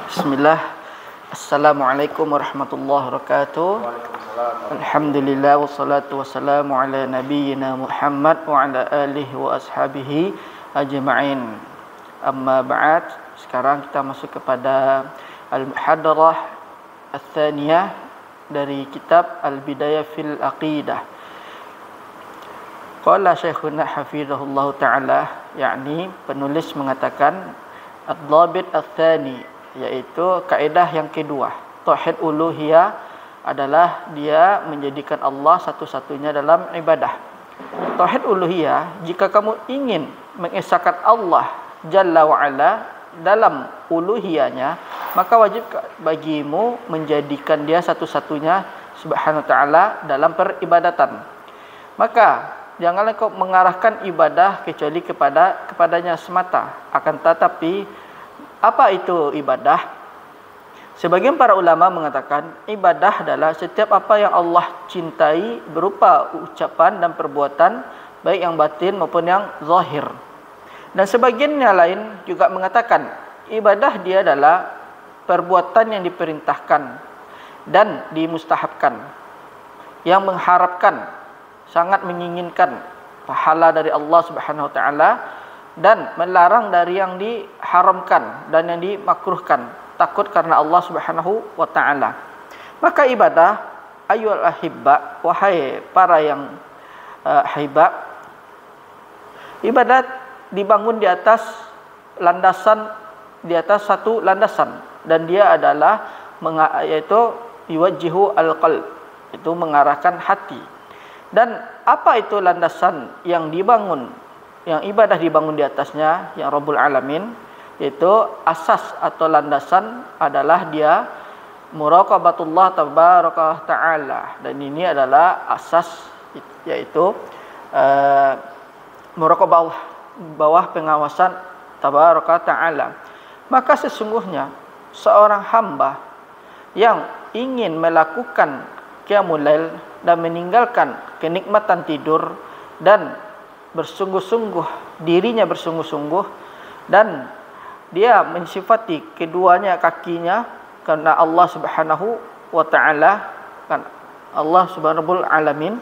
Bismillah. Assalamualaikum warahmatullahi wabarakatuh. Alhamdulillah wassalatu wassalamu ala nabiyyina Muhammad wa ala alihi wa ashabihi ajma'in. Amma ba'd. Sekarang kita masuk kepada al-muhadarah ats-tsaniyah dari kitab Al-Bidayah fil Aqidah. Qala Syekhuna hafizahullah taala, yakni penulis mengatakan ad-dhabit ats-tsani, yaitu kaedah yang kedua. Tauhid uluhiyah adalah dia menjadikan Allah satu-satunya dalam ibadah. Tauhid uluhiyah, jika kamu ingin mengesahkan Allah Jalla wa Ala dalam uluhiyahnya, maka wajib bagimu menjadikan dia satu-satunya subhanahu wa ta'ala dalam peribadatan. Maka janganlah kau mengarahkan ibadah kecuali kepadanya semata. Akan tetapi apa itu ibadah? Sebagian para ulama mengatakan ibadah adalah setiap apa yang Allah cintai berupa ucapan dan perbuatan, baik yang batin maupun yang zahir. Dan sebagian yang lain juga mengatakan ibadah dia adalah perbuatan yang diperintahkan dan dimustahabkan, yang mengharapkan, sangat menginginkan pahala dari Allah Subhanahu wa taala, dan melarang dari yang diharamkan dan yang dimakruhkan, takut karena Allah Subhanahu wa taala. Maka ibadah, ayyuhal ahibba, wahai para yang haiba, ibadat dibangun di atas landasan, di atas satu landasan, dan dia adalah yaitu yuwajjihu al-qalb, itu mengarahkan hati. Dan apa itu landasan yang dibangun, yang ibadah dibangun di atasnya, yang Rabbul Alamin, yaitu asas atau landasan adalah dia muraqabatullah tabaraka ta'ala. Dan ini adalah asas, yaitu muraqabah, bawah pengawasan tabaraka ta'ala. Maka sesungguhnya seorang hamba yang ingin melakukan qiyamul lail dan meninggalkan kenikmatan tidur dan bersungguh-sungguh, dirinya bersungguh-sungguh, dan dia mensifati keduanya kakinya karena Allah Subhanahu wa taala, kan Allah Subhanahu alamin,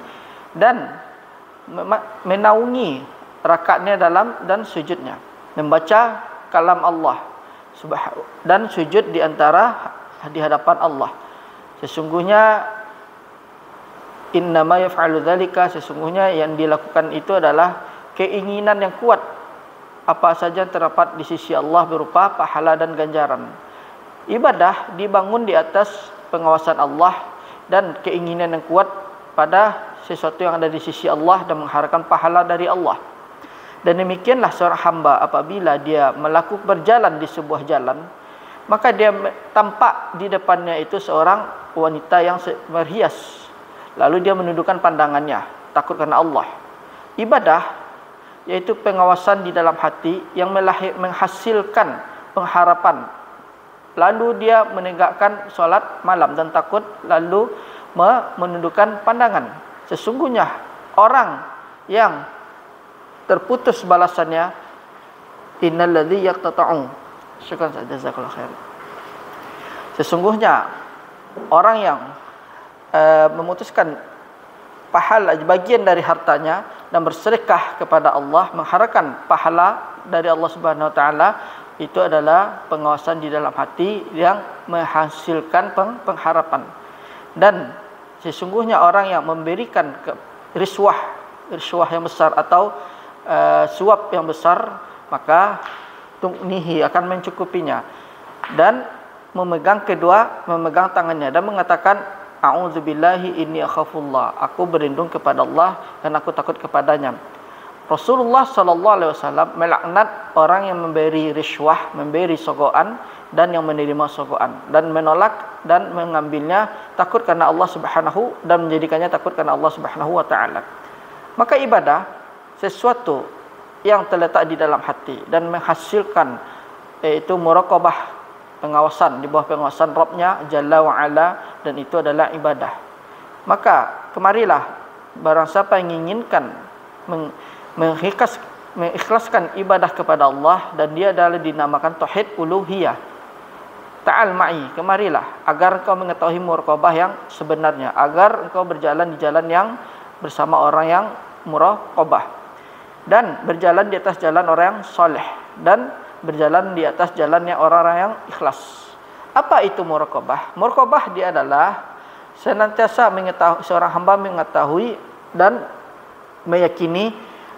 dan menaungi rakaatnya dalam dan sujudnya, membaca kalam Allah dan sujud di antara di hadapan Allah. Sesungguhnya innama yaf'alu dzalika, sesungguhnya yang dilakukan itu adalah keinginan yang kuat apa saja terdapat di sisi Allah berupa pahala dan ganjaran. Ibadah dibangun di atas pengawasan Allah dan keinginan yang kuat pada sesuatu yang ada di sisi Allah dan mengharapkan pahala dari Allah. Dan demikianlah seorang hamba apabila dia melakukan berjalan di sebuah jalan, maka dia tampak di depannya itu seorang wanita yang berhias. Lalu dia menundukkan pandangannya, takut karena Allah. Ibadah, yaitu pengawasan di dalam hati yang menghasilkan pengharapan. Lalu dia menegakkan solat malam dan takut, lalu menundukkan pandangan. Sesungguhnya orang yang terputus balasannya, innal ladzi yaqtata'u. Syukran, jazakallahu khair. Sesungguhnya orang yang memutuskan pahala bagian dari hartanya dan bersedekah kepada Allah, mengharapkan pahala dari Allah Subhanahu wa taala, itu adalah pengawasan di dalam hati yang menghasilkan pengharapan. Dan sesungguhnya orang yang memberikan riswah yang besar atau suap yang besar, maka tungnihi akan mencukupinya, dan memegang tangannya dan mengatakan a'udzubillahi inni akhafullah, aku berlindung kepada Allah dan aku takut kepadanya. Rasulullah sallallahu alaihi wasallam melaknat orang yang memberi riswah, memberi sogokan, dan yang menerima sogokan, dan menolak dan mengambilnya takut karena Allah Subhanahu, dan menjadikannya takut karena Allah Subhanahu wa taala. Maka ibadah sesuatu yang terletak di dalam hati dan menghasilkan, yaitu muraqabah, pengawasan, di bawah pengawasan Rabbnya Jalla wa Ala, dan itu adalah ibadah. Maka kemarilah barang siapa yang menginginkan mengikhlaskan ibadah kepada Allah, dan dia adalah dinamakan tauhid uluhiyah. ta'al ma'i, kemarilah agar engkau mengetahui muraqabah yang sebenarnya, agar engkau berjalan di jalan yang bersama orang yang muraqabah dan berjalan di atas jalan orang yang soleh dan berjalan di atas jalannya orang-orang yang ikhlas. Apa itu muraqabah? Muraqabah dia adalah senantiasa mengetahui, seorang hamba mengetahui dan meyakini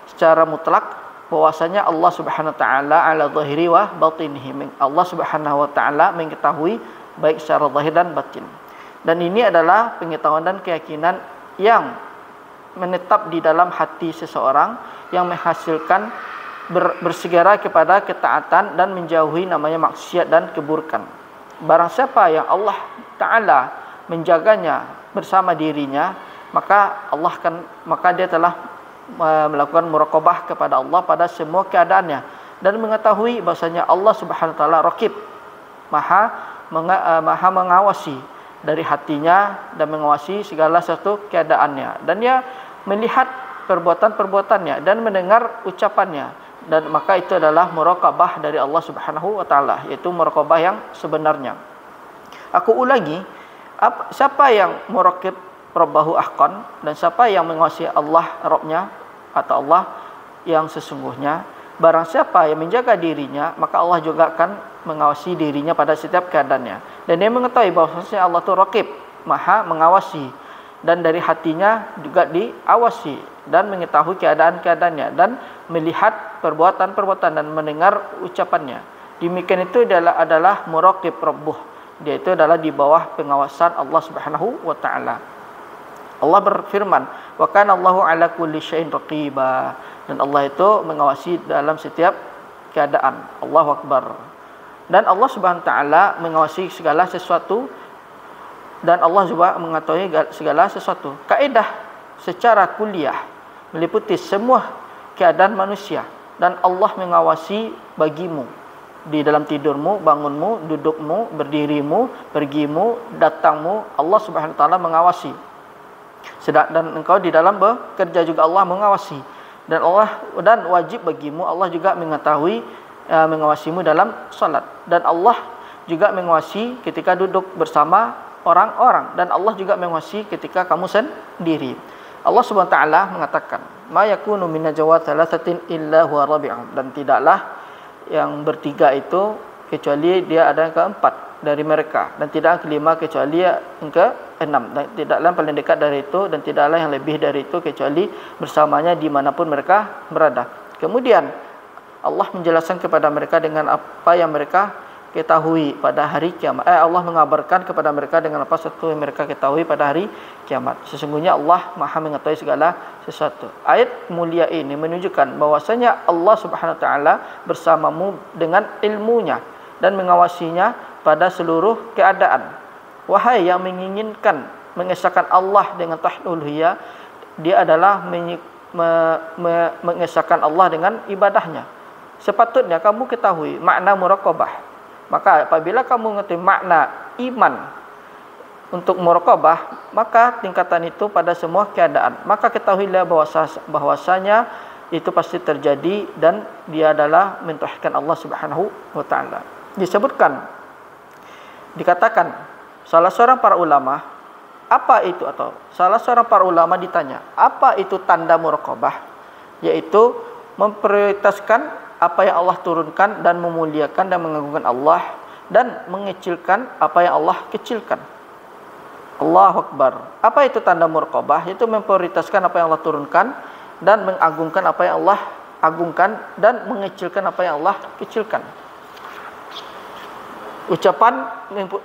secara mutlak bahwasanya Allah Subhanahu wa taala ala zahiri wa batinihi. Allah Subhanahu wa taala mengetahui baik secara zahir dan batin. Dan ini adalah pengetahuan dan keyakinan yang menetap di dalam hati seseorang yang menghasilkan bersegera kepada ketaatan dan menjauhi namanya maksiat dan keburukan. Barang siapa yang Allah taala menjaganya bersama dirinya, maka dia telah melakukan muraqabah kepada Allah pada semua keadaannya dan mengetahui bahasanya Allah Subhanahu wa taala raqib, maha mengawasi dari hatinya dan mengawasi segala satu keadaannya, dan dia melihat perbuatan-perbuatannya dan mendengar ucapannya, dan maka itu adalah muraqabah dari Allah Subhanahu wa taala, yaitu muraqabah yang sebenarnya. Aku ulangi, siapa yang muraqib Rabbahu ahqan, dan siapa yang mengawasi Allah Rabbnya atau Allah yang sesungguhnya, barang siapa yang menjaga dirinya, maka Allah juga akan mengawasi dirinya pada setiap keadaannya. Dan dia mengetahui bahwasanya Allah itu raqib, maha mengawasi, dan dari hatinya juga diawasi dan mengetahui keadaan-keadaannya dan melihat perbuatan-perbuatan dan mendengar ucapannya. Demikian itu adalah muraqib Rabbuh. Dia itu adalah di bawah pengawasan Allah Subhanahu wa taala. Allah berfirman, wa kana Allahu ala kulli syai'in raqiba, dan Allah itu mengawasi dalam setiap keadaan. Allahu akbar. Dan Allah Subhanahu wa taala mengawasi segala sesuatu, dan Allah juga mengetahui segala sesuatu. Kaedah secara kuliah meliputi semua keadaan manusia, dan Allah mengawasi bagimu di dalam tidurmu, bangunmu, dudukmu, berdirimu, pergimu, datangmu. Allah Subhanahu wa taala mengawasi. Dan engkau di dalam bekerja juga Allah mengawasi, dan wajib bagimu Allah juga mengetahui, mengawasimu dalam salat, dan Allah juga mengawasi ketika duduk bersama orang-orang, dan Allah juga mengawasi ketika kamu sendiri. Allah Subhanahu wa taala mengatakan, ma yakunu min najwa thalathatin illa huwa rabi'uhum, dan tidaklah yang bertiga itu kecuali dia ada yang keempat dari mereka, dan tidak kelima kecuali yang keenam, dan tidaklah yang paling dekat dari itu, dan tidaklah yang lebih dari itu kecuali bersamanya dimanapun mereka berada. Kemudian Allah menjelaskan kepada mereka dengan apa yang mereka ketahui pada hari kiamat. Allah mengabarkan kepada mereka dengan apa sesuatu yang mereka ketahui pada hari kiamat. Sesungguhnya Allah maha mengetahui segala sesuatu. Ayat mulia ini menunjukkan bahwasanya Allah Subhanahu wa taala bersamamu dengan ilmunya dan mengawasinya pada seluruh keadaan. Wahai yang menginginkan mengesahkan Allah dengan tauhid uluhiyah, dia adalah mengesahkan Allah dengan ibadahnya. Sepatutnya kamu ketahui makna muraqabah. Maka apabila kamu mengerti makna iman untuk muraqabah, maka tingkatan itu pada semua keadaan. Maka ketahuilah bahwasanya itu pasti terjadi, dan dia adalah mentauhidkan Allah Subhanahu wa taala. Dikatakan salah seorang para ulama, apa itu, atau salah seorang para ulama ditanya, apa itu tanda muraqabah? Yaitu memprioritaskan apa yang Allah turunkan dan memuliakan dan mengagungkan Allah, dan mengecilkan apa yang Allah kecilkan. Allahu akbar. Apa itu tanda muraqabah? Yaitu memprioritaskan apa yang Allah turunkan dan mengagungkan apa yang Allah agungkan, dan mengecilkan apa yang Allah kecilkan. Ucapan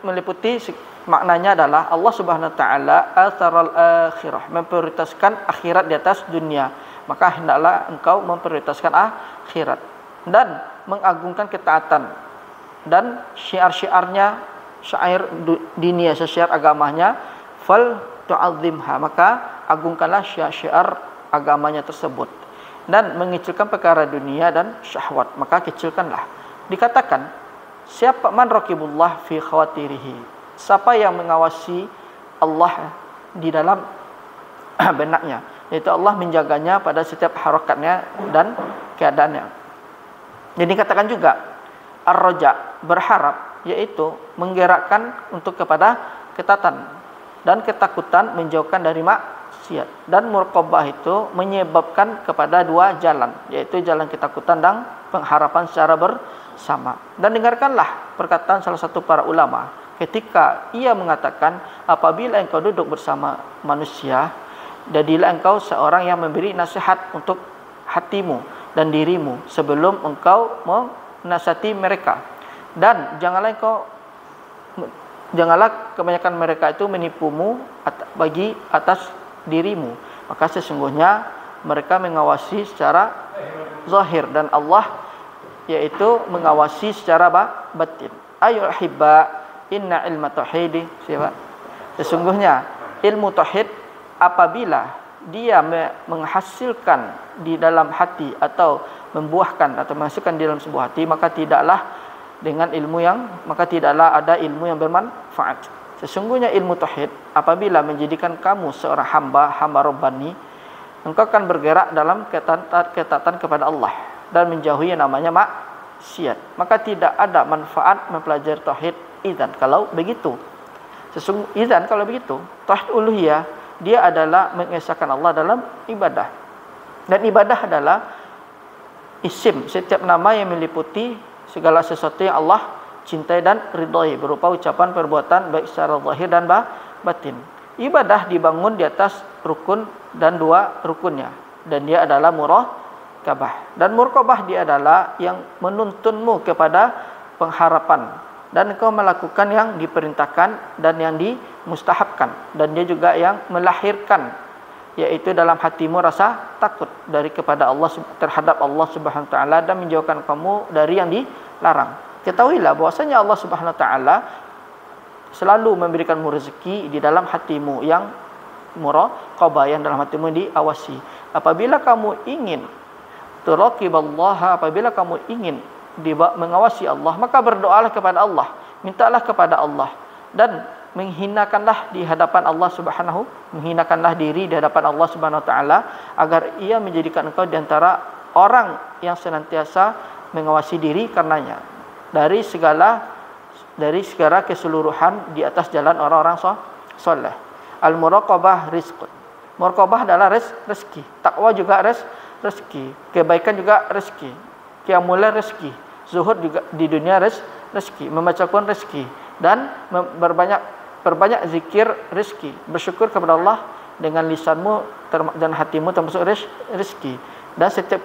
meliputi maknanya adalah Allah Subhanahu wa taala atharal akhirah, memprioritaskan akhirat di atas dunia. Maka hendaklah engkau memprioritaskan akhirat dan mengagungkan ketaatan dan syiar-syiarnya, syair dunia, syiar agamanya, fal tu'azzimha, maka agungkanlah syiar agamanya tersebut, dan mengecilkan perkara dunia dan syahwat, maka kecilkanlah. Dikatakan, siapa man raqibullah fi khawatirihi, siapa yang mengawasi Allah di dalam benaknya, yaitu Allah menjaganya pada setiap harakatnya dan keadaannya. Jadi dikatakan juga ar-raja, berharap, yaitu menggerakkan untuk kepada ketaatan dan ketakutan menjauhkan dari maksiat. Dan muraqabah itu menyebabkan kepada dua jalan, yaitu jalan ketakutan dan pengharapan secara bersama. Dan dengarkanlah perkataan salah satu para ulama ketika ia mengatakan, apabila engkau duduk bersama manusia, jadilah engkau seorang yang memberi nasihat untuk hatimu dan dirimu sebelum engkau menasihati mereka. Dan janganlah kebanyakan mereka itu menipumu bagi atas dirimu. Maka sesungguhnya mereka mengawasi secara zahir dan Allah yaitu mengawasi secara batin. Ayo hibba, inna ilma tauhid, sesungguhnya ilmu tauhid apabila dia menghasilkan di dalam hati atau membuahkan atau menghasilkan di dalam sebuah hati, maka tidaklah ada ilmu yang bermanfaat. Sesungguhnya ilmu tauhid apabila menjadikan kamu seorang hamba Rabbani, engkau akan bergerak dalam ketaatan kepada Allah dan menjauhi yang namanya maksiat. Maka tidak ada manfaat mempelajari tauhid idzan kalau begitu. Kalau begitu, tauhid uluhiyah dia adalah mengesahkan Allah dalam ibadah. Dan ibadah adalah isim, setiap nama yang meliputi segala sesuatu yang Allah cintai dan ridhai berupa ucapan perbuatan baik secara zahir dan batin. Ibadah dibangun di atas rukun dan dua rukunnya, dan dia adalah muraqabah. Dan muraqabah dia adalah yang menuntunmu kepada pengharapan dan engkau melakukan yang diperintahkan dan yang dimustahabkan, dan dia juga yang melahirkan yaitu dalam hatimu rasa takut kepada Allah terhadap Allah Subhanahu wa taala dan menjauhkan kamu dari yang dilarang. Ketahuilah bahwasanya Allah Subhanahu wa taala selalu memberikanmu rezeki di dalam hatimu yang muraqabah, yang dalam hatimu diawasi. Apabila kamu ingin turaqiballaha, apabila kamu ingin mengawasi Allah, maka berdoalah kepada Allah, mintalah kepada Allah, dan menghinakanlah di hadapan Allah Subhanahu, menghinakanlah diri di hadapan Allah Subhanahu wa taala agar ia menjadikan engkau di antara orang yang senantiasa mengawasi diri karenanya dari segala keseluruhan di atas jalan orang-orang soleh. Al-muraqabah rizqun. Muraqabah adalah rezeki. Takwa juga rezeki. Kebaikan juga rezeki. Qiyamul rezeki. Zuhud juga di dunia rezeki. Membaca Quran rezeki. Dan perbanyak zikir rezeki. Bersyukur kepada Allah dengan lisanmu dan hatimu termasuk rezeki. Dan setiap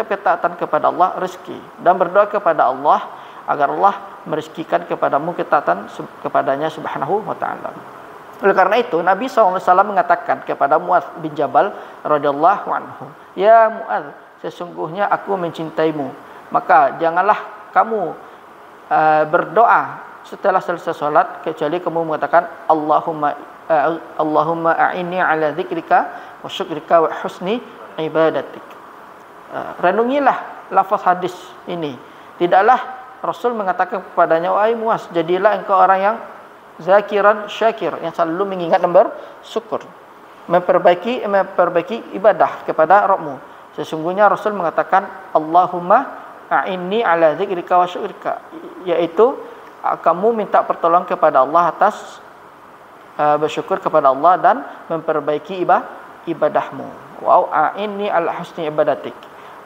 ketaatan kepada Allah rezeki. Dan berdoa kepada Allah agar Allah merezekikan kepadamu ketaatan kepadanya Subhanahu wa ta'ala. Oleh karena itu Nabi SAW mengatakan kepada Muadz bin Jabal radhiyallahu anhu, ya Muadz, sesungguhnya aku mencintaimu, maka janganlah kamu berdoa setelah selesai salat kecuali kamu mengatakan Allahumma a'inni ala dzikrika wa syukrika wa husni ibadatik. Renungilah lafaz hadis ini. Tidaklah Rasul mengatakan kepadanya, wahai Muadz, jadilah engkau orang yang zakiran syakir, yang selalu mengingat dan bersyukur, memperbaiki ibadah kepada Rabbmu. Sesungguhnya Rasul mengatakan Allahumma a'inni ala dzikrika wa syukrika, yaitu kamu minta pertolongan kepada Allah atas bersyukur kepada Allah dan memperbaiki ibadahmu. Wa a'inni ala husni ibadatik,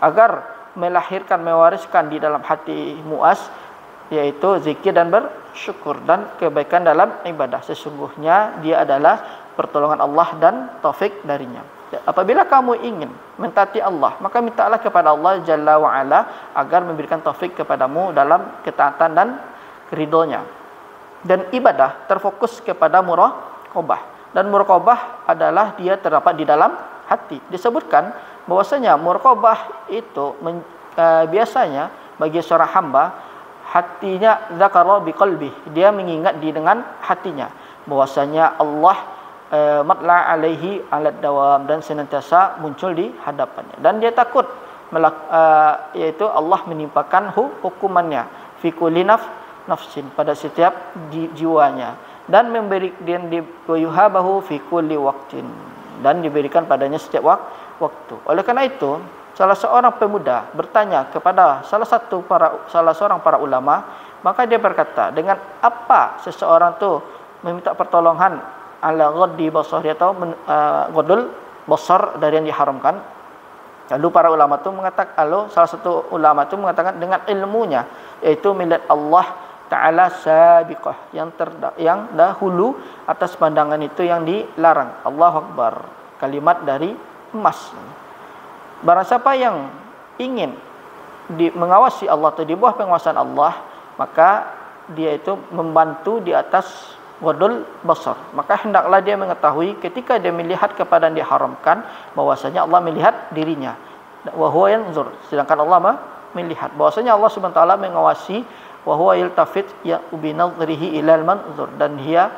agar mewariskan di dalam hati Muadz yaitu zikir dan bersyukur dan kebaikan dalam ibadah. Sesungguhnya dia adalah pertolongan Allah dan taufik darinya. Apabila kamu ingin mentaati Allah, maka mintalah kepada Allah Jalla wa Ala agar memberikan taufik kepadamu dalam ketaatan dan ridhonya. Dan ibadah terfokus kepada muraqabah, dan muraqabah adalah dia terdapat di dalam hati. Disebutkan bahwasanya muraqabah itu biasanya bagi seorang hamba hatinya zakara biqalbi, dia mengingat dengan hatinya bahwasanya Allah matla alaihi alad dawam dan senantiasa muncul di hadapannya, dan dia takut yaitu Allah menimpakan hukumannya fi kulli nafsin, pada setiap jiwanya, dan yuhabahu fi kulli waqtin, dan diberikan padanya setiap waktu. Oleh karena itu salah seorang pemuda bertanya kepada salah seorang para ulama, Maka dia berkata, dengan apa seseorang tu meminta pertolongan ala ghaddi basari atau ghadul basar dari yang diharamkan. Lalu para ulama tu mengatakan, salah satu ulama tu mengatakan dengan ilmunya, yaitu melihat Allah Ta'ala sabiqah, yang dahulu atas pandangan itu yang dilarang. Allahu Akbar, kalimat dari emas. Barang siapa yang ingin mengawasi Allah atau di bawah penguasaan Allah, maka dia itu membantu di atas ghadul basar. Maka hendaklah dia mengetahui ketika dia melihat kepada yang diharamkan, bahwasanya Allah melihat dirinya. Wa huwa yanzur, sedangkan Allah melihat. Bahwasanya Allah Subhanahu wa taala mengawasi, wa huwa yaltafit ya bi nadhrihi ilal manzur, dan dia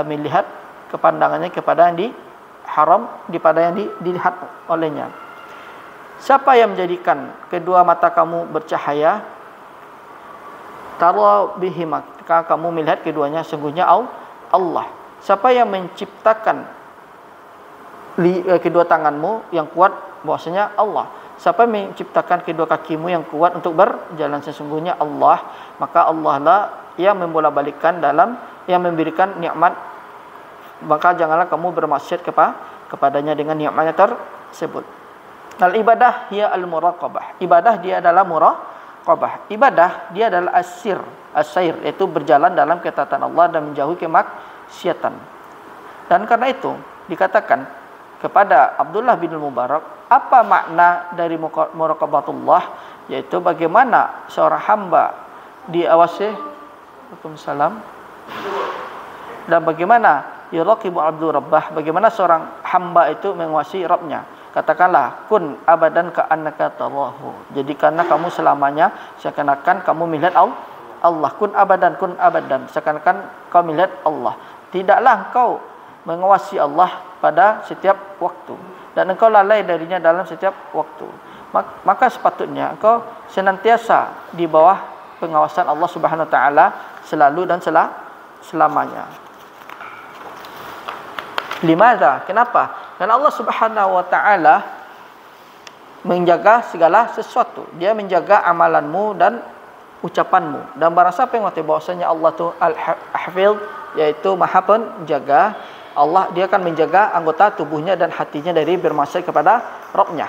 melihat kepandangannya kepada yang diharam, kepada yang dilihat olehnya. Siapa yang menjadikan kedua mata kamu bercahaya, tara bihima, ketika kamu melihat keduanya, sungguhnya Allah. Siapa yang menciptakan kedua tanganmu yang kuat, bahwasanya Allah. Siapa yang menciptakan kedua kakimu yang kuat untuk berjalan, sesungguhnya Allah. Maka Allah lah yang membolak-balikkan dalam, yang memberikan nikmat. Maka janganlah kamu bermaksiat kepadanya dengan nikmatnya tersebut. Al-ibadah hiya al-muraqabah. Ibadah dia adalah muraqabah. Ibadah dia adalah as-sair, yaitu berjalan dalam ketaatan Allah dan menjauhi kemaksiatan. Dan karena itu dikatakan kepada Abdullah bin Mubarak, apa makna dari muraqabatullah, yaitu bagaimana seorang hamba diawasi, Waalaikumsalam, dan bagaimana yuraqibu abdu rabbah, bagaimana seorang hamba itu menguasai Rabbnya. Katakanlah, kun abadan ka'annaka tarahu, jadikanlah kamu selamanya seakan-akan kamu melihat Allah. Kun abadan seakan-akan kau melihat Allah. Tidaklah engkau menguasai Allah pada setiap waktu, dan engkau lalai darinya dalam setiap waktu. Maka sepatutnya engkau senantiasa di bawah pengawasan Allah Subhanahu wa taala selalu dan selamanya. Limadha? Kenapa? Karena Allah Subhanahu wa taala menjaga segala sesuatu. Dia menjaga amalanmu dan ucapanmu. Dan barang siapa yang mengetahui bahwasanya Allah itu Al-Hafidh, yaitu Maha Penjaga, Allah dia akan menjaga anggota tubuhnya dan hatinya dari bermaksiat kepada Rabbnya.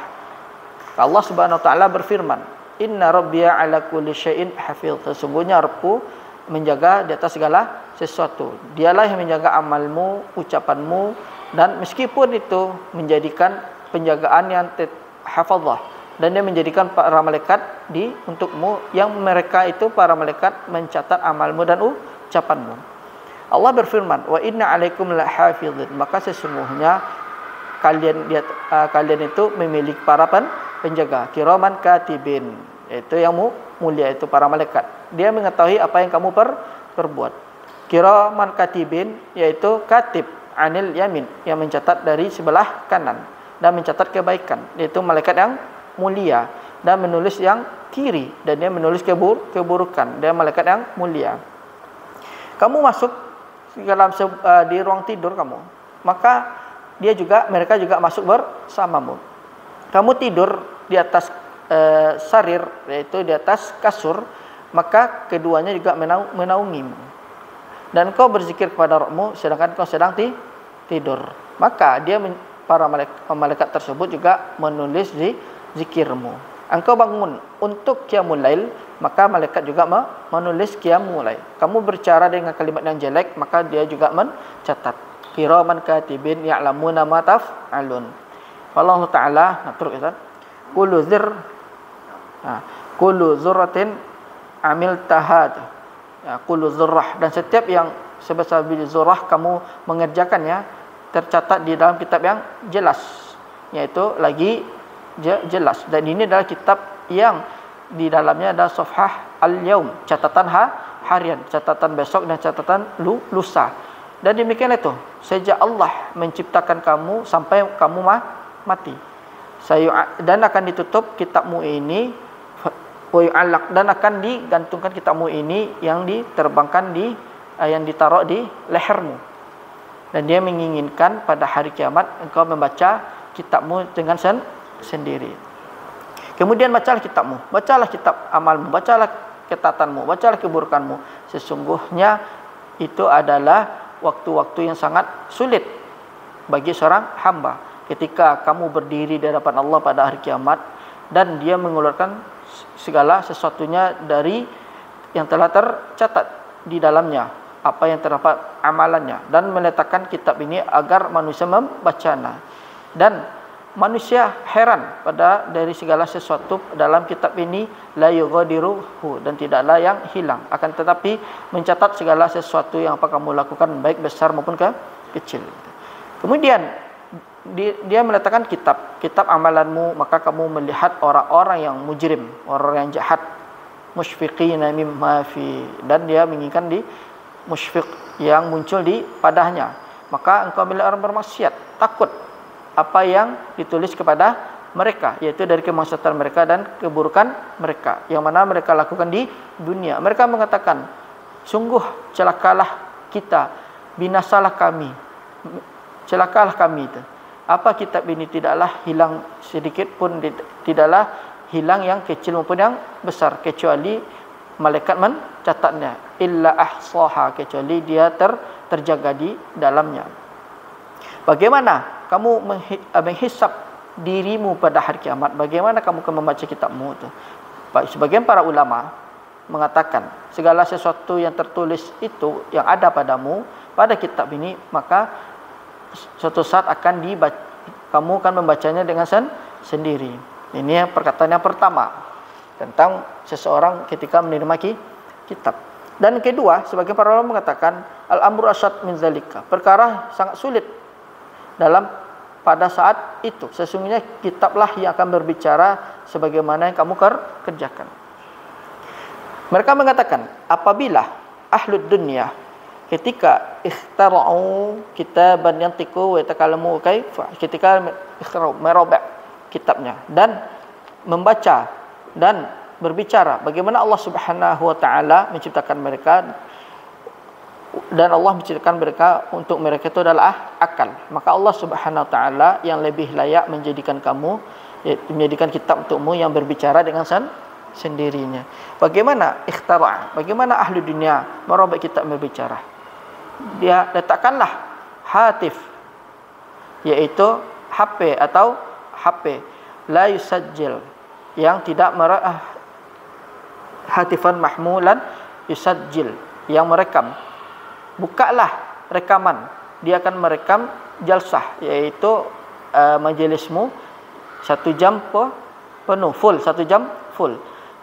Allah Subhanahu wa taala berfirman, "Inna rabbiya ala kulli syai'in hafidh." Sesungguhnya Rabbku menjaga di atas segala sesuatu. Dialah yang menjaga amalmu, ucapanmu, dan meskipun itu menjadikan penjagaan yang hafazah, dan dia menjadikan para malaikat untukmu, yang mereka itu para malaikat mencatat amalmu dan ucapanmu. Allah berfirman, wa inna alaikum lahafizin, maka sesungguhnya kalian itu memiliki para penjaga, kiraman katibin, yaitu yang mulia, itu para malaikat. Dia mengetahui apa yang kamu perbuat. Kiraman katibin, yaitu katib anil yamin, yang mencatat dari sebelah kanan dan mencatat kebaikan, yaitu malaikat yang mulia, dan menulis yang kiri, dan dia menulis keburukan, dia malaikat yang mulia. Kamu masuk dalam di ruang tidur kamu, maka mereka juga masuk bersamamu. Kamu tidur di atas sarir, yaitu di atas kasur, maka keduanya juga menaungimu. Dan kau berzikir kepada Rabbmu sedangkan kau sedang tidur, maka para malaikat tersebut juga menulis zikirmu. Engkau bangun untuk qiyamul lail, maka malaikat juga menulis qiyamul lail. Kamu berbicara dengan kalimat yang jelek, maka dia juga mencatat. Kiraman katibin ya'lamuna ma taf'alun. Wallahu ta'ala terus Ustaz. Kullu zurratin amil tahad. Kullu zurrah, dan setiap yang sebesar biji zurrah kamu mengerjakannya, tercatat di dalam kitab yang jelas, yaitu lagi jelas. Dan ini adalah kitab yang di dalamnya ada safhah al-yaum, catatan harian, catatan besok, dan catatan lusa. Dan demikian itu sejak Allah menciptakan kamu sampai kamu mati. Dan akan ditutup kitabmu ini, dan akan digantungkan kitabmu ini, yang diterbangkan yang ditaruh di lehermu. Dan dia menginginkan pada hari kiamat engkau membaca kitabmu dengan sendiri. Kemudian bacalah kitabmu, bacalah kitab amalmu, bacalah ketatanmu, bacalah keburukanmu. Sesungguhnya itu adalah waktu-waktu yang sangat sulit bagi seorang hamba. Ketika kamu berdiri di hadapan Allah pada hari kiamat dan dia mengeluarkan segala sesuatunya dari yang telah tercatat di dalamnya, apa yang terdapat amalannya, dan meletakkan kitab ini agar manusia membacanya. Dan manusia heran pada dari segala sesuatu dalam kitab ini, la yughadiruhu, dan tidaklah yang hilang, akan tetapi mencatat segala sesuatu yang apa kamu lakukan, baik besar maupun kecil. Kemudian dia meletakkan kitab amalanmu, maka kamu melihat orang-orang yang mujrim, orang yang jahat, musyfiqina mimma fi, dan dia menginginkan di musyfiq yang muncul di padanya. Maka engkau melihat orang bermaksiat, takut apa yang ditulis kepada mereka, yaitu dari kemaksiatan mereka dan keburukan mereka yang mana mereka lakukan di dunia. Mereka mengatakan, sungguh celakalah kita, binasalah kami, celakalah kami itu. Apa kitab ini tidaklah hilang sedikit pun, tidaklah hilang yang kecil maupun yang besar, kecuali malaikat mencatatnya. Illa ahsaha, kecuali dia terjaga di dalamnya. Bagaimana kamu menghisap dirimu pada hari kiamat? Bagaimana kamu akan membaca kitabmu itu? Sebagian para ulama mengatakan segala sesuatu yang tertulis itu yang ada padamu pada kitab ini, maka suatu saat akan kamu akan membacanya dengan sendiri. Ini perkataan yang pertama tentang seseorang ketika menerima kitab. Dan kedua, sebagian para ulama mengatakan al-amru asyad min zalika, perkara sangat sulit pada saat itu. Sesungguhnya kitablah yang akan berbicara sebagaimana yang kamu kerjakan. Mereka mengatakan apabila ahlud dunya ketika ikhtara'u kitaban yantiqu wa yatakallamu kaifa, ketika merobek kitabnya dan membaca dan berbicara bagaimana Allah Subhanahu wa taala menciptakan mereka, dan Allah menciptakan mereka, untuk mereka itu adalah akal, maka Allah Subhanahu wa taala yang lebih layak menjadikan kamu, menjadikan kitab untukmu yang berbicara dengan sendirinya. Bagaimana ikhtara', bagaimana ahli dunia merobek kitab berbicara? Dia letakkanlah hatif, yaitu HP atau HP la yusajjil, yang tidak hatifan mahmulan yusajjil, yang merekam. Bukalah rekaman, dia akan merekam jalsah, yaitu majelismu 1 jam penuh, full 1 jam full.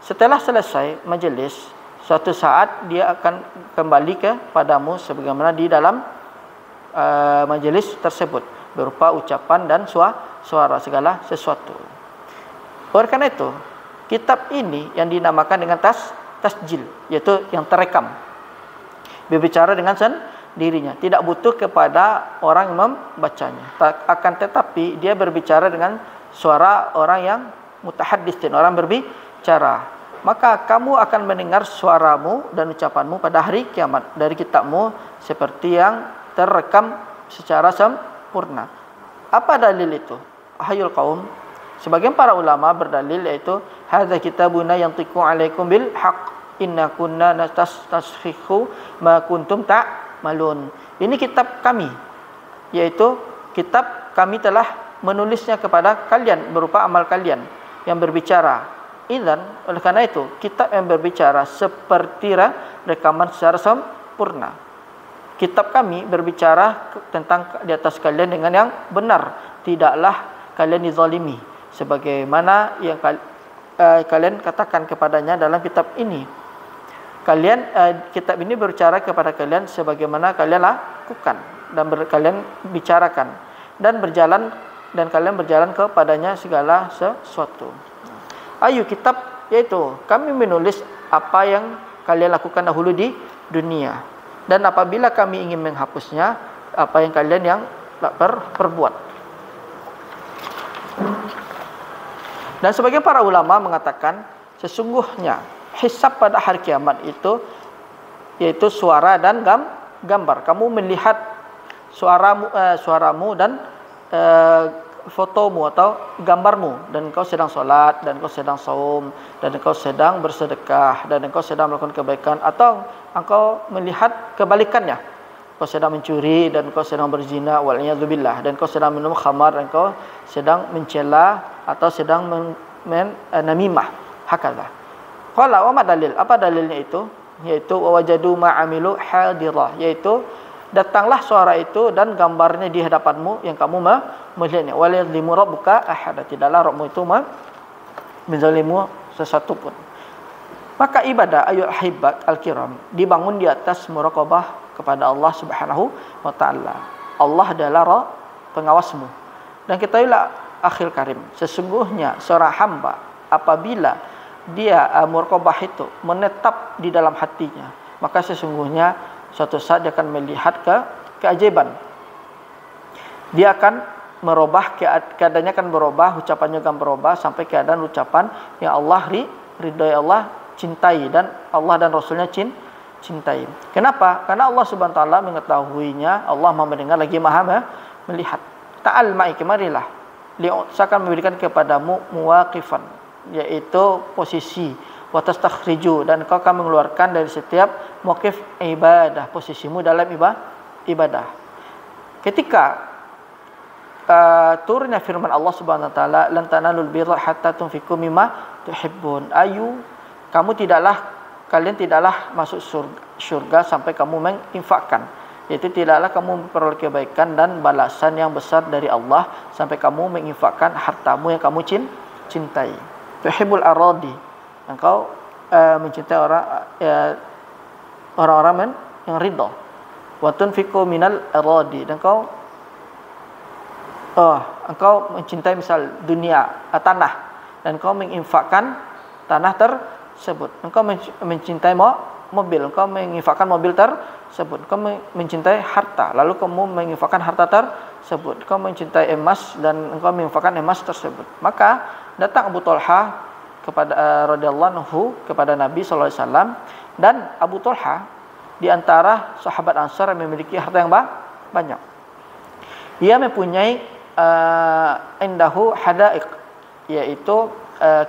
Setelah selesai majelis, suatu saat dia akan kembali kepadamu sebagaimana di dalam majelis tersebut, berupa ucapan dan suara segala sesuatu. Oleh karena itu, kitab ini yang dinamakan dengan tasjil, yaitu yang terekam, berbicara dengan sendirinya, tidak butuh kepada orang yang membacanya. Akan tetapi dia berbicara dengan suara orang yang mutahaddits, orang berbicara. Maka kamu akan mendengar suaramu dan ucapanmu pada hari kiamat dari kitabmu seperti yang terekam secara sempurna. Apa dalil itu? Ahayul qaum, sebagian para ulama berdalil, yaitu hadza kitabuna yantiqu alaikum bil haqq inna kunna nastasfikhu ma kuntum ta'malun. Ini kitab kami, yaitu kitab kami telah menulisnya kepada kalian berupa amal kalian yang berbicara. Idzan, oleh karena itu kitab yang berbicara seperti rekaman secara sempurna. Kitab kami berbicara tentang di atas kalian dengan yang benar, tidaklah kalian dizalimi sebagaimana yang kalian katakan kepadanya dalam kitab ini. Kitab ini berbicara kepada kalian sebagaimana kalian lakukan dan kalian bicarakan dan kalian berjalan kepadanya segala sesuatu. Ayu kitab, yaitu kami menulis apa yang kalian lakukan dahulu di dunia, dan apabila kami ingin menghapusnya, apa yang kalian yang perbuat. Dan sebagian para ulama mengatakan sesungguhnya hisab pada hari kiamat itu yaitu suara dan gambar. Kamu melihat suaramu dan fotomu atau gambarmu, dan engkau sedang solat, dan engkau sedang saum, dan engkau sedang bersedekah, dan engkau sedang melakukan kebaikan, atau engkau melihat kebalikannya, engkau sedang mencuri, dan engkau sedang berzina, wal'iyadzubillah, dan engkau sedang minum khamar, dan engkau sedang mencela atau sedang namimah, hakadha. Qala wa ma dalil? Apa dalilnya itu? Yaitu wajadu ma'amilu hadirah, yaitu datanglah suara itu dan gambarnya di hadapanmu yang kamu melihatnya. Wal yadlimu rabbuka ahad, tidaklah Rabbmu itu menzalimu sesuatu pun. Maka ibadah ayul hibat al-kiram dibangun di atas muraqabah kepada Allah Subhanahu wa taala. Allah adalah pengawasmu. Dan ketahuilah akhil karim, sesungguhnya seorang hamba apabila dia muraqabah itu menetap di dalam hatinya, maka sesungguhnya suatu saat dia akan melihat keajaiban. Dia akan merubah keadaannya, akan berubah, ucapannya akan berubah sampai keadaan ucapan yang Allah ridhai, Allah cintai, dan Allah dan Rasulnya cintai. Kenapa? Karena Allah Subhanahu wa taala mengetahuinya, Allah Maha mendengar lagi Maha melihat. Ta'al ma'i, kemarilah. Saya akan memberikan kepadamu muwaqifan, yaitu posisi, wa tastakhriju, dan kau akan mengeluarkan dari setiap mauqif ibadah, posisimu dalam ibadah. Ketika turunnya firman Allah Subhanahu wa taala, lan tanalul birra hatta tunfiqu mimma tuhibbun, kalian tidaklah masuk surga sampai kamu menginfakkan, yaitu tidaklah kamu memperoleh kebaikan dan balasan yang besar dari Allah sampai kamu menginfakkan hartamu yang kamu cintai. Tuhibbul aradi, engkau mencintai orang-orang yang ridha. Wa tunfiqu minal aradi, dan engkau mencintai misal dunia, tanah, dan engkau menginfakkan tanah tersebut. Engkau mencintai mobil, engkau menginfakkan mobil tersebut. Engkau mencintai harta, lalu kamu menginfakkan harta tersebut. Engkau mencintai emas, dan engkau menginfakkan emas tersebut. Maka datang Abu Talha kepada radhiyallahu anhu kepada Nabi sallallahu alaihi wasallam, dan Abu Talha di antara sahabat Ansar yang memiliki harta yang banyak. Ia mempunyai indahu hadaiq, yaitu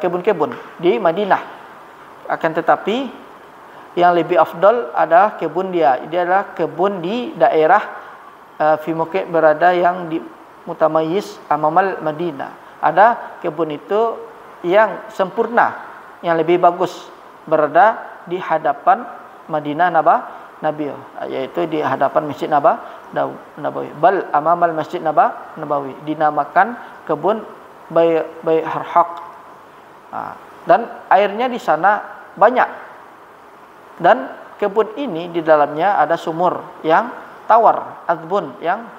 kebun-kebun di Madinah. Akan tetapi yang lebih afdal adalah kebun dia adalah kebun di daerah fi mauqi' berada yang di mutamayyiz amamal Madinah. Ada kebun itu yang sempurna, yang lebih bagus, berada di hadapan Madinah Nabi, yaitu di hadapan Masjid Nabawi. Bal amamal Masjid Nabawi, dinamakan kebun Bayharhaq. Dan airnya di sana banyak. Dan kebun ini di dalamnya ada sumur yang tawar, azbun yang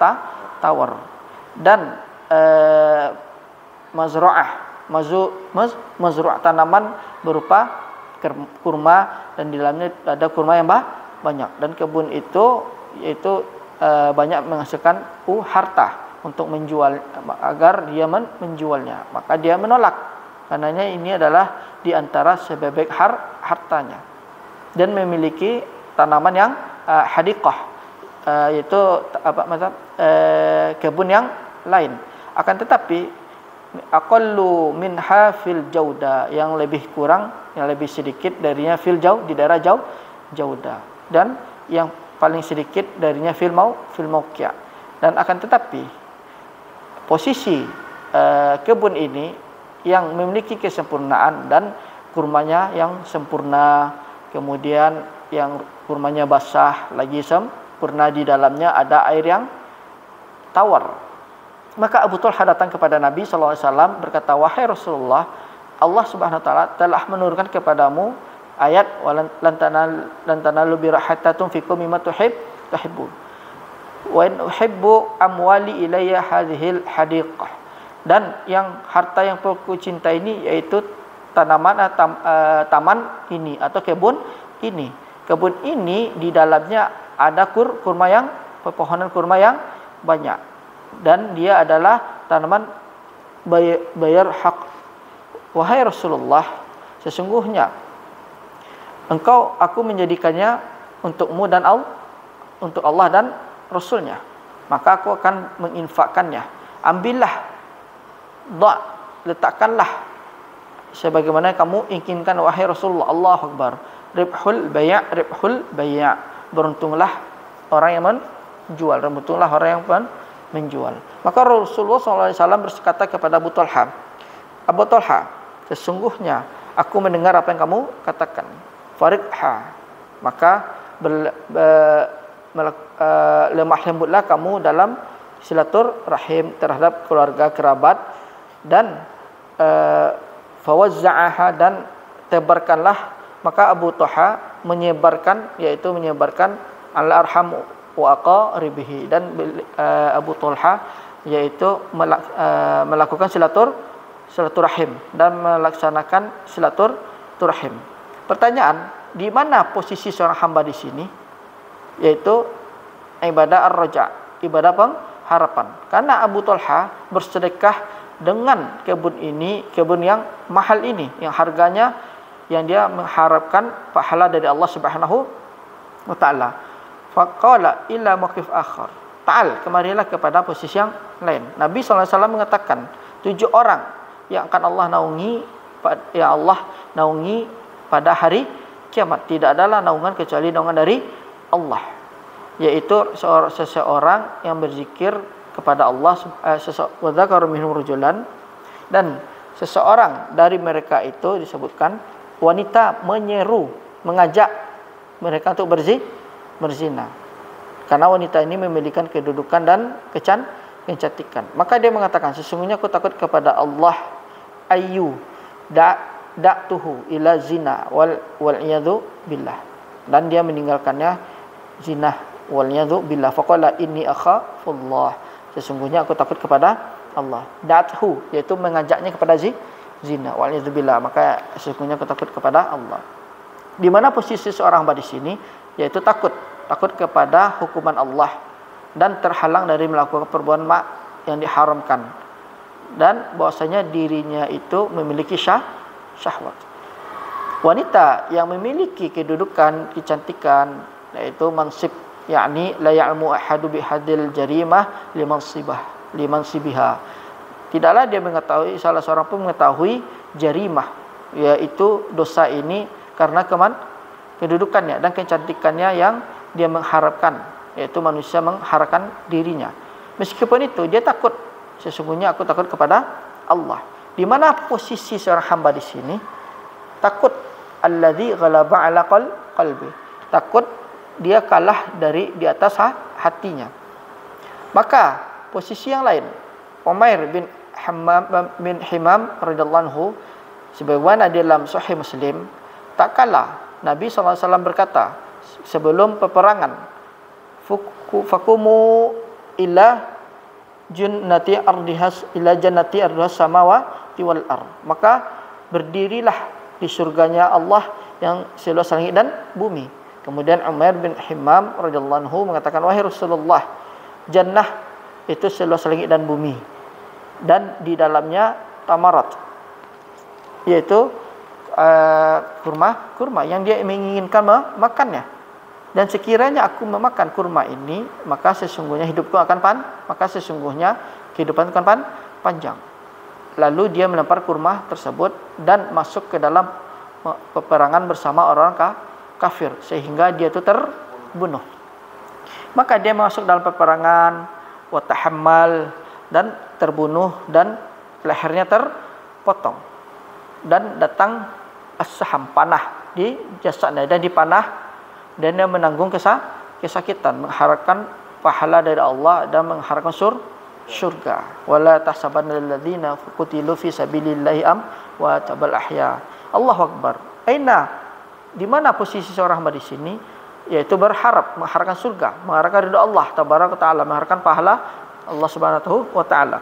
tawar, dan mazru'ah tanaman berupa kurma, dan di dalamnya ada kurma yang banyak. Dan kebun itu yaitu banyak menghasilkan harta untuk menjual, agar dia menjualnya. Maka dia menolak, karenanya ini adalah di antara sebebek hartanya, dan memiliki tanaman yang hadiqah, yaitu kebun yang lain. Akan tetapi aqallu minha fil jauda, yang lebih kurang, yang lebih sedikit darinya fil di daerah jauda, dan yang paling sedikit darinya fil mauqi'. Dan akan tetapi posisi kebun ini yang memiliki kesempurnaan, dan kurmanya yang sempurna, kemudian yang kurmanya basah lagi sempurna, di dalamnya ada air yang tawar. Maka Abu Talha datang kepada Nabi sallallahu alaihi wasallam berkata, "Wahai Rasulullah, Allah Subhanahu wa taala telah menurunkan kepadamu ayat lan tanalu birra hatta tunfiqu mimma tuhibbun. Wa in uhibbu amwali ilayya hadhil hadiqah." Dan yang harta yang aku cinta ini yaitu taman ini atau kebun ini. Kebun ini di dalamnya ada pepohonan kurma yang banyak. Dan dia adalah tanaman Bayharhaq. Wahai Rasulullah, sesungguhnya aku menjadikannya untukmu dan untuk Allah dan Rasulnya, maka aku akan menginfakkannya. Ambillah letakkanlah sebagaimana kamu inginkan wahai Rasulullah. Allahu Akbar. Ribhul bay'. Beruntunglah orang yang menjual, beruntunglah orang yang menjual. Maka Rasulullah SAW berkata kepada Abu Talha, Abu Talha, sesungguhnya aku mendengar apa yang kamu katakan. Farikha, maka lemah lembutlah kamu dalam silaturahim terhadap keluarga kerabat, dan fawazza'aha, dan tebarkanlah. Maka Abu Talha menyebarkan, yaitu menyebarkan al-arham wa aqaribihi, dan Abu Talha yaitu melakukan silaturahim dan melaksanakan silaturahim. Pertanyaan, di mana posisi seorang hamba di sini? Yaitu ibadah ar-raja, ibadah pengharapan. Karena Abu Talha bersedekah dengan kebun ini, kebun yang mahal ini, yang harganya, yang dia mengharapkan pahala dari Allah Subhanahu wa taala. Faqala illa maqif akhar. Ta'al, kemarilah kepada posisi yang lain. Nabi SAW mengatakan 7 orang yang akan Allah naungi, yang Allah naungi pada hari kiamat. Tidak adalah naungan kecuali naungan dari Allah, yaitu seseorang yang berzikir kepada Allah, wa dzakara minhum rajulan, dan seseorang dari mereka itu disebutkan wanita menyeru, mengajak mereka untuk berzina. Karena wanita ini memiliki kedudukan dan kecantikan. Maka dia mengatakan, sesungguhnya aku takut kepada Allah, ayyu da'tuhu ila zina wal iyadhu billah, dan dia meninggalkannya zina wal iyadhu billah. Faqala inni akhafullah, sesungguhnya aku takut kepada Allah. Da'tuhu, yaitu mengajaknya kepada zina wal iyadhu billah, maka sesungguhnya aku takut kepada Allah. Di mana posisi seorang hamba di sini? Yaitu takut kepada hukuman Allah dan terhalang dari melakukan perbuatan yang diharamkan, dan bahwasanya dirinya itu memiliki syahwat. Wanita yang memiliki kedudukan, kecantikan, yaitu mansib, yakni la ya'lamu ahadu bihadil jarimah limansibiha. Tidaklah dia mengetahui, salah seorang pun mengetahui jarimah, yaitu dosa ini karena kedudukannya dan kecantikannya yang dia mengharapkan, yaitu manusia mengharapkan dirinya. Meskipun itu dia takut, sesungguhnya aku takut kepada Allah. Di mana posisi seorang hamba di sini? Takut alladzi ghalaba ala qalbi. Takut dia kalah di atas hatinya. Maka posisi yang lain, Umair bin Himam radhiyallahu anhu, sebagaimana dalam Sahih Muslim, tak kalah Nabi SAW berkata sebelum peperangan, fakumu ila jannati ardhas samawati wal ard, maka berdirilah di surganya Allah yang seluas langit dan bumi. Kemudian Umair bin Himam radhiyallahu anhu mengatakan, wahai Rasulullah, jannah itu seluas langit dan bumi, dan di dalamnya tamarat, yaitu kurma yang dia menginginkan makannya. Dan sekiranya aku memakan kurma ini, maka sesungguhnya hidupku akan sesungguhnya kehidupan akan panjang. Lalu dia melempar kurma tersebut dan masuk ke dalam peperangan bersama orang kafir, sehingga dia itu terbunuh. Maka dia masuk dalam peperangan, watahammal, dan terbunuh, dan lehernya terpotong, dan datang as-saham, panah di jasadnya, dan dipanah, dan dia menanggung kesakitan, mengharapkan pahala dari Allah dan mengharapkan surga. Wala tahsabanna alladzina qutilu fi sabilillahi wa tabal ahya. Allahu akbar. Aina, di mana posisi seorang hamba di sini? Yaitu mengharapkan surga, mengharapkan ridha Allah tabaraka taala, mengharapkan pahala Allah Subhanahu wa taala.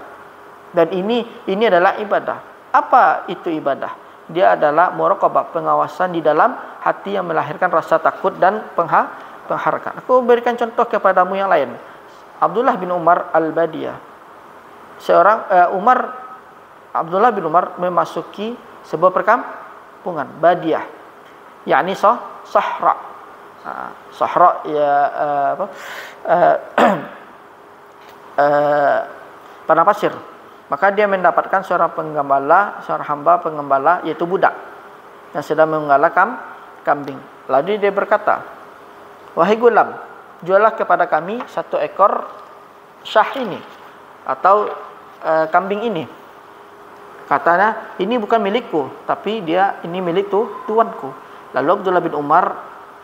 Dan ini adalah ibadah. Apa itu ibadah? Dia adalah muraqabah, pengawasan di dalam hati yang melahirkan rasa takut dan pengharapan. Aku berikan contoh kepadamu yang lain. Abdullah bin Umar al-Badiyah. Abdullah bin Umar memasuki sebuah perkampungan Badiyah, yakni sahra. Sahra ya padang pasir. Maka dia mendapatkan seorang penggembala, seorang hamba penggembala, yaitu budak yang sedang menggembala kambing. Lalu dia berkata, wahai gulam, jualah kepada kami 1 ekor syah ini atau kambing ini. Katanya, ini bukan milikku, tapi ini milik tuanku. Lalu Abdullah bin Umar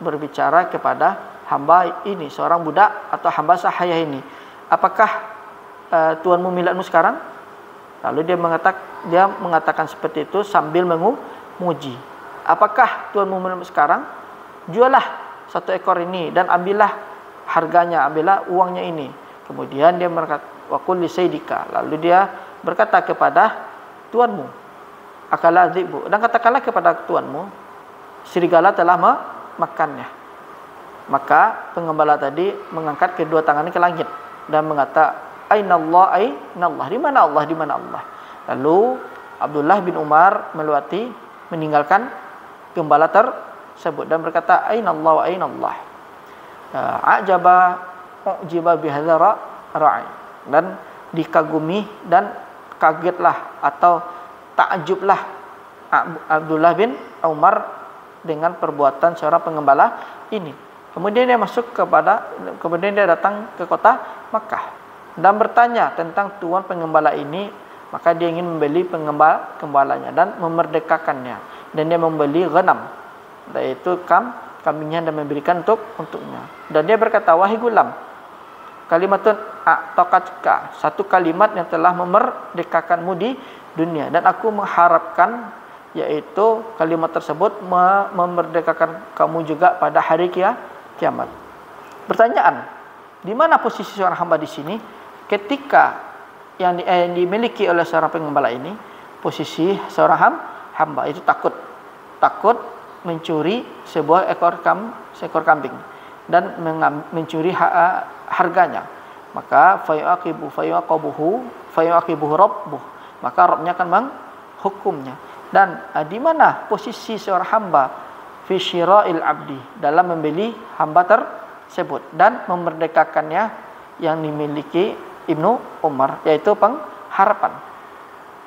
berbicara kepada hamba ini, seorang budak atau hamba sahaya ini, apakah tuanmu milikmu sekarang? Lalu dia mengatakan seperti itu sambil menguji. Apakah tuanmu milikmu sekarang? Jualah 1 ekor ini dan ambillah harganya, ambillah uangnya ini. Kemudian dia berkata, wa qul li sayyidika. Lalu dia berkata kepada tuanmu, akala dzibu, dan katakanlah kepada tuanmu, serigala telah memakannya. Maka penggembala tadi mengangkat kedua tangannya ke langit dan mengata, Aina Allah, di mana Allah, di mana Allah. Lalu Abdullah bin Umar meninggalkan gembala tersebut dan berkata, Aina Allah wa aina Allah. Ujiba bihadza ra'i, dan dikagumi dan kagetlah atau takjublah Abdullah bin Umar dengan perbuatan seorang penggembala ini. Kemudian dia datang ke kota Makkah dan bertanya tentang tuan penggembala ini. Maka dia ingin membeli penggembalanya dan memerdekakannya, dan dia membeli ghanam, yaitu kambingnya, dan memberikan untuknya. Dan dia berkata, wahai gulam, kalimatun a'taqatka, 1 kalimat yang telah memerdekakanmu di dunia, dan aku mengharapkan yaitu kalimat tersebut memerdekakan kamu juga pada hari kiamat. Pertanyaan, di mana posisi seorang hamba di sini ketika yang dimiliki oleh seorang penggembala ini? Posisi seorang hamba itu takut mencuri seekor kambing dan mencuri harganya. Maka fayuaqibuhu rabbuh, maka Rabbnya akan menghukumnya. Dan di mana posisi seorang hamba fi syira'il abdi, dalam membeli hamba tersebut dan memerdekakannya yang dimiliki Ibnu Umar, yaitu pengharapan.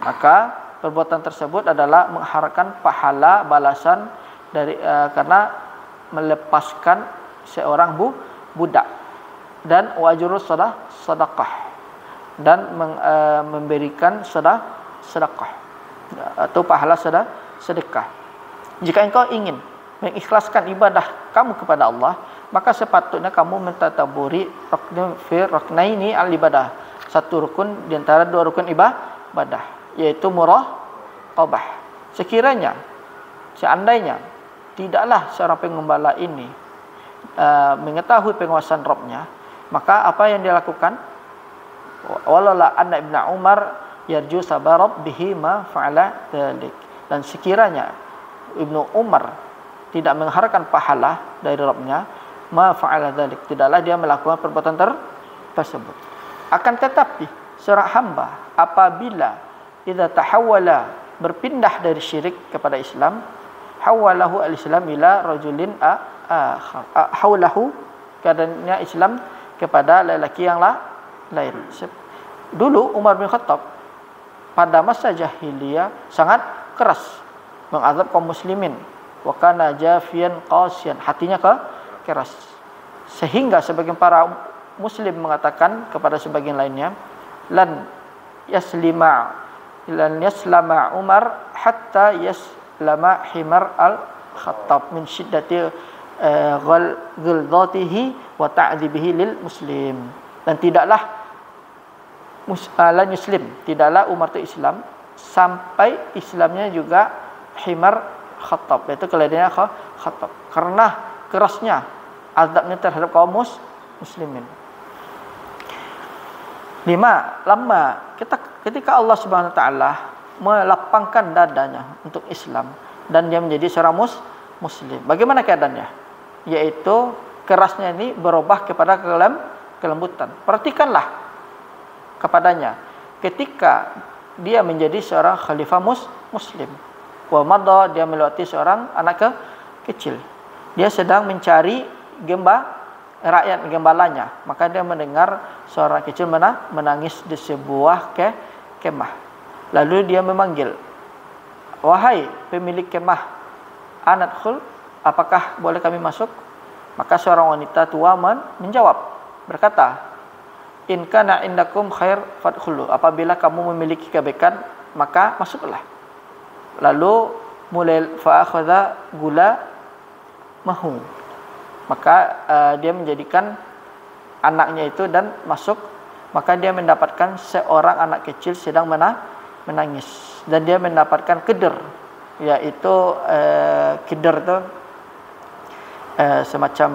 Maka perbuatan tersebut adalah mengharapkan pahala balasan dari karena melepaskan seorang budak, dan wajurus sedekah, dan memberikan sedekah atau pahala sedekah. Jika engkau ingin mengikhlaskan ibadah kamu kepada Allah, maka sepatutnya kamu mentataburi ruknaini al-ibadah, 1 rukun di antara 2 rukun ibadah, yaitu muraqabah. Seandainya tidaklah seorang penggembala ini mengetahui penguasaan Rabbnya, maka apa yang dia lakukan? Walala anna Ibnu Umar yarju sabar bihi ma fa'ala dzalik. Dan sekiranya Ibnu Umar tidak mengharapkan pahala dari Rabbnya, ma fa'ala dzalik, tidaklah dia melakukan perbuatan tersebut. Akan tetapi seorang hamba apabila idza tahawwala, berpindah dari syirik kepada Islam, hawalahu al-Islam ila rajulin haulahu, keadaannya Islam kepada lelaki yang lain. Dulu Umar bin Khattab pada masa jahiliyah sangat keras mengazab kaum muslimin, wa kana jafian qasiyan, hatinya keras, sehingga sebagian para muslim mengatakan kepada sebagian lainnya, lan yaslama Umar hatta yaslama Himar al-Khattab min syiddati ghilzatihi wa ta'dzibihi lil muslim. Dan tidaklah tidaklah Umar itu Islam sampai Islamnya juga Himar Khattab, yaitu keledainya Khattab, karena kerasnya azabnya terhadap kaum muslimin. 5. Ketika Allah Subhanahu wa taala melapangkan dadanya untuk Islam dan dia menjadi seorang muslim, bagaimana keadaannya? Yaitu kerasnya ini berubah kepada kelembutan. Perhatikanlah kepadanya ketika dia menjadi seorang khalifah muslim. Wa madha, dia melewati seorang anak kecil. Dia sedang mencari gembalanya, maka dia mendengar seorang kecil menangis di sebuah kemah. Lalu dia memanggil, wahai pemilik kemah, anadkhul, apakah boleh kami masuk? Maka seorang wanita tua menjawab, berkata, in kana indakum khair fadkhulu, apabila kamu memiliki kebaikan maka masuklah. Lalu mulai fa akhadha gula mahu, maka dia menjadikan anaknya itu dan masuk. Maka dia mendapatkan seorang anak kecil sedang menangis, dan dia mendapatkan keder, yaitu keder itu semacam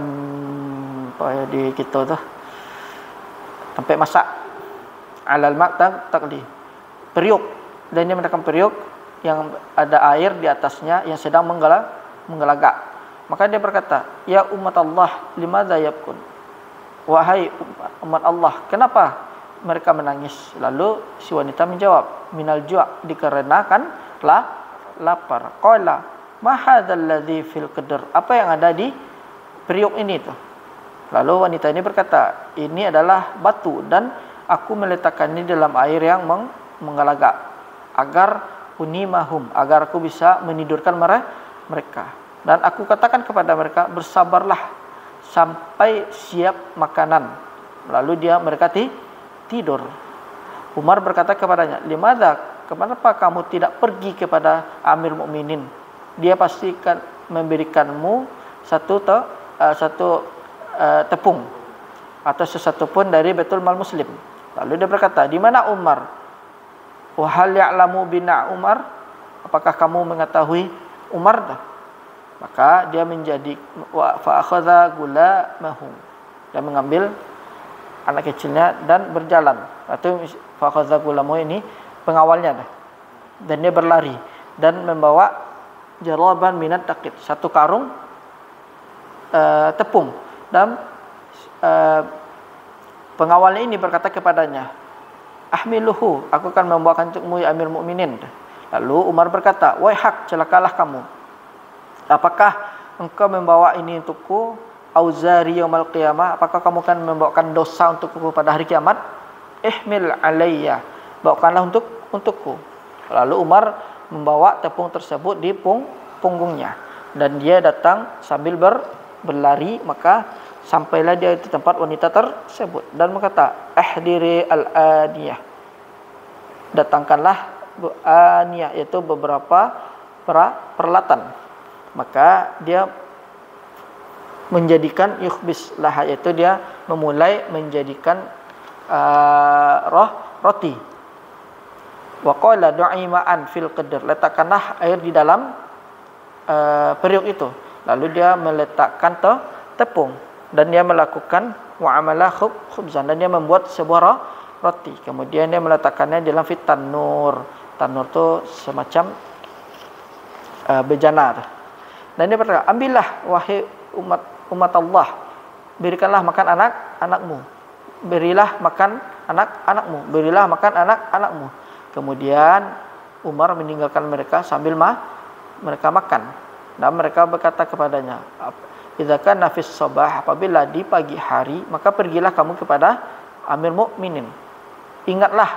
apa ya, di kita tu sampai masak alal mak taqli, periuk, dan dia mendapatkan periuk yang ada air di atasnya yang sedang menggelagak. Maka dia berkata, ya umat Allah, limadza yabkun, wahai umat Allah, kenapa mereka menangis? Lalu si wanita menjawab, minal ju', dikarenakan lapar. Qala ma hadzal ladzi fil qadr, apa yang ada di periuk ini tu? Lalu wanita ini berkata, ini adalah batu dan aku meletakkannya dalam air yang menggelagak agar unimahum, agar aku bisa menidurkan mereka, dan aku katakan kepada mereka, bersabarlah sampai siap makanan. Lalu mereka tidur. Umar berkata kepadanya, limadza, kenapa kamu tidak pergi kepada Amir Mukminin? Dia pasti akan memberikanmu satu tepung atau sesuatu pun dari Baitul Mal Muslim. Lalu dia berkata, di mana Umar? Wa hal ya'lamu bina Umar? Apakah kamu mengetahui Umar? Maka dia menjadi fa akhadha gula mahu, dia mengambil anak kecilnya dan berjalan. Atau fa akhadha gula mahu ini pengawalnya, dan dia berlari dan membawa jaraban minat taqit, satu karung tepung. Dan pengawalnya ini berkata kepadanya, ahmiluhu, aku akan membawakan untukmu ya Amir Mukminin. Lalu Umar berkata, waihak, celakalah kamu, apakah engkau membawa ini untukku? Auzari yaumil qiyamah, apakah kamu akan membawakan dosa untukku pada hari kiamat? Ihmil alayya, bawakanlah untukku. Lalu Umar membawa tepung tersebut di punggungnya, dan dia datang sambil berlari. Maka sampailah dia di tempat wanita tersebut dan berkata, ahdiri al-aniyah, datangkanlah aniyah, yaitu beberapa peralatan. Maka dia menjadikan yukhbis laha, yaitu dia memulai menjadikan roti. Wa qala du'ima'an fil qadr, letakkanlah air di dalam periuk itu. Lalu dia meletakkan tepung, dan dia melakukan wa'amala khubzan, dan dia membuat sebuah roti. Kemudian dia meletakkannya dalam tanur. Tanur itu semacam bejana. Dan dia berkata, ambillah wahai umat Allah, berikanlah makan anak-anakmu, berilah makan anak-anakmu, berilah makan anak-anakmu. Kemudian Umar meninggalkan mereka sambil mereka makan, dan mereka berkata kepadanya, idza kana fis sabah, apabila di pagi hari, maka pergilah kamu kepada Amir Mukminin, ingatlah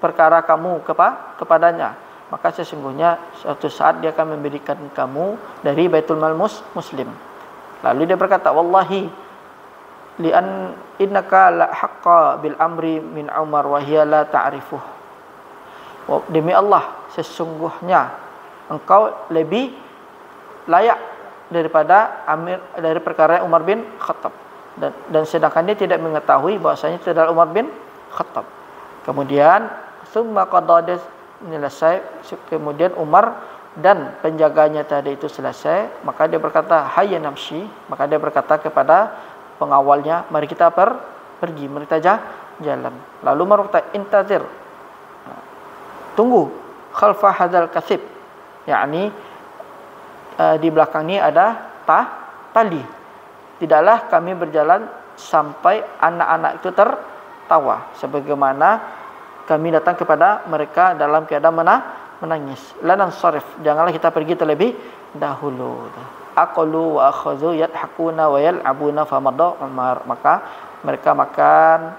perkara kamu kepadanya, maka sesungguhnya suatu saat dia akan memberikan kamu dari Baitul Mal Muslim. Lalu dia berkata, wallahi li'an innaka la haqqa bil amri min Umar wa hiya la ta'rifuh, demi Allah, sesungguhnya engkau lebih layak daripada Amir, dari perkara Umar bin Khattab, dan sedangkan dia tidak mengetahui bahwasanya itu adalah Umar bin Khattab. Kemudian summa qada, selesai, kemudian Umar dan penjaganya tadi itu selesai, maka dia berkata, hayya namshi, maka dia berkata kepada pengawalnya, mari kita pergi, mari kita jalan. Lalu Umar berkata, intazir, tunggu, khalfa hadzal kasib, yakni di belakang ini ada tali, tidaklah kami berjalan sampai anak-anak itu tertawa, sebagaimana kami datang kepada mereka dalam keadaan menangis. Lanan sarif, janganlah kita pergi terlebih dahulu. Aqalu wa akhadhu yadhakuna wa yal'abuna famadha Umar, maka mereka makan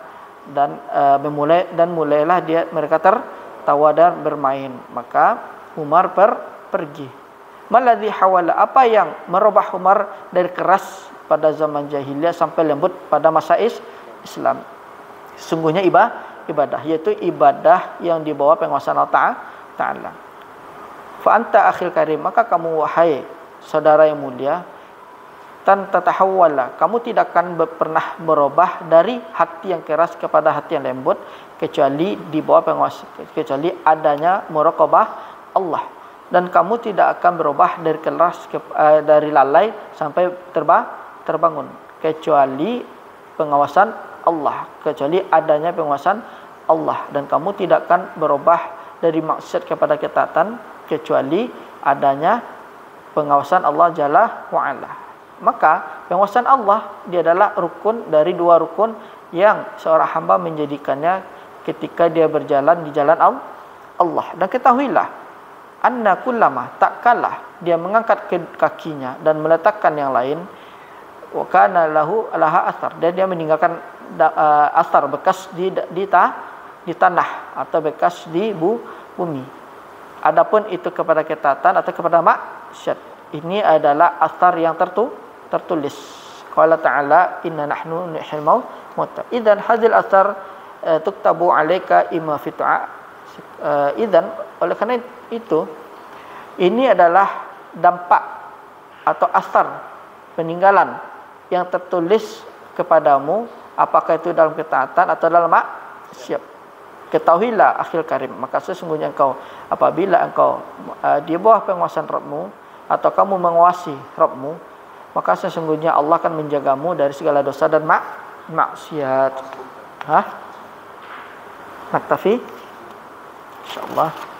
dan mulailah mereka tertawa dan bermain. Maka Umar pergi. Maladhi hawala, apa yang merubah Umar dari keras pada zaman jahiliyah sampai lembut pada masa Islam? Sungguhnya ibadah, yaitu ibadah yang dibawa penguasaan Allah Ta'ala. Fa anta akhil karim, maka kamu wahai saudara yang mulia, tan tatahawwala, kamu tidak akan pernah berubah dari hati yang keras kepada hati yang lembut kecuali di bawah penguasa, kecuali adanya muraqabah Allah. Dan kamu tidak akan berubah dari keras dari lalai sampai terbangun kecuali pengawasan Allah, kecuali adanya pengawasan Allah. Dan kamu tidak akan berubah dari maksiat kepada ketaatan kecuali adanya pengawasan Allah Jalla wa Ala. Maka penguasaan Allah dia adalah rukun dari dua rukun yang seorang hamba menjadikannya ketika dia berjalan di jalan Allah. Dan ketahuilah, anna kullama, tak kalah dia mengangkat kakinya dan meletakkan yang lain, wa kana laha athar, dan dia meninggalkan asar, bekas di tanah atau bekas di bumi. Adapun itu kepada ketaatan atau kepada maksiat, ini adalah asar yang tertulis. Qala ta'ala inna nahnu nuhyil mauta. Idzan hadhil asar tuktabu 'alaika imma fi idzan, oleh karena itu ini adalah dampak atau asar peninggalan yang tertulis kepadamu, apakah itu dalam ketaatan atau dalam maksiat. Ketahuilah akhil karim, maka sesungguhnya engkau apabila engkau di bawah penguasaan Rabbmu atau kamu menguasai Rabbmu, maka sesungguhnya Allah akan menjagamu dari segala dosa dan maksiat. Naktafi insyaallah.